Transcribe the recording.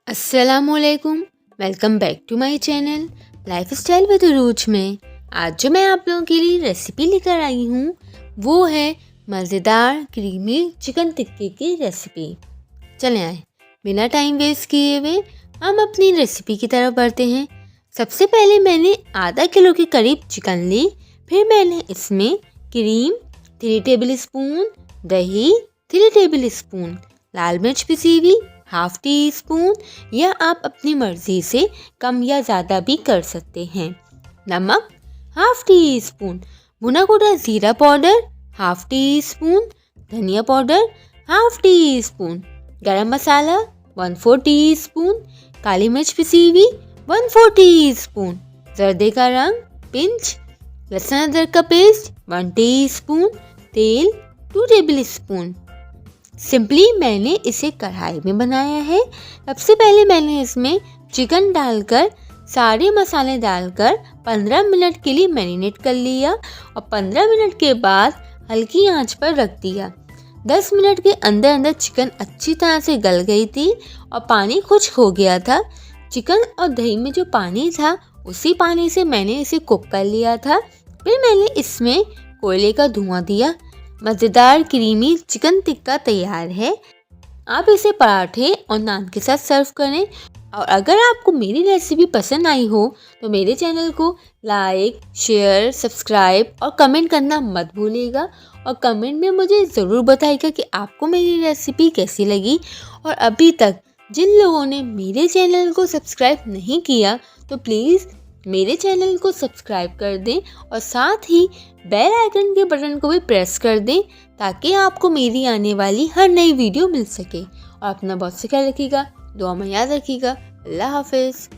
अस्सलामुअलैकुम। Welcome back to my channel lifestyle with रूज में। आज जो मैं आप लोगों के लिए रेसिपी लेकर आई हूँ वो है मज़ेदार क्रीमी चिकन टिक्के की रेसिपी। चलें आए बिना टाइम वेस्ट किए हुए हम अपनी रेसिपी की तरफ बढ़ते हैं। सबसे पहले मैंने आधा किलो के करीब चिकन ली। फिर मैंने इसमें क्रीम 3 टेबल स्पून, दही 3 टेबल स्पून, लाल मिर्च पिसी हुई हाफ टी स्पून या आप अपनी मर्ज़ी से कम या ज़्यादा भी कर सकते हैं, नमक हाफ टी स्पून, भुना कुटा ज़ीरा पाउडर हाफ टी स्पून, धनिया पाउडर हाफ टी स्पून, गरम मसाला 1/4 टी स्पून, काली मिर्च पिसी हुई 1/4 टी स्पून, जर्दे का रंग पिंच, लहसुन अदरक का पेस्ट 1 टी स्पून, तेल 2 टेबल स्पून। सिंपली मैंने इसे कढ़ाई में बनाया है। सबसे पहले मैंने इसमें चिकन डालकर सारे मसाले डालकर 15 मिनट के लिए मैरिनेट कर लिया और 15 मिनट के बाद हल्की आंच पर रख दिया। 10 मिनट के अंदर अंदर चिकन अच्छी तरह से गल गई थी और पानी खुश्क हो गया था। चिकन और दही में जो पानी था उसी पानी से मैंने इसे कुक कर लिया था। फिर मैंने इसमें कोयले का धुआं दिया। मज़ेदार क्रीमी चिकन टिक्का तैयार है। आप इसे पराठे और नान के साथ सर्व करें। और अगर आपको मेरी रेसिपी पसंद आई हो तो मेरे चैनल को लाइक, शेयर, सब्सक्राइब और कमेंट करना मत भूलिएगा। और कमेंट में मुझे ज़रूर बताइएगा कि आपको मेरी रेसिपी कैसी लगी। और अभी तक जिन लोगों ने मेरे चैनल को सब्सक्राइब नहीं किया तो प्लीज़ मेरे चैनल को सब्सक्राइब कर दें और साथ ही बेल आइकन के बटन को भी प्रेस कर दें ताकि आपको मेरी आने वाली हर नई वीडियो मिल सके। और अपना बहुत से ख्याल रखिएगा, दुआ में याद रखिएगा। अल्लाह हाफिज़।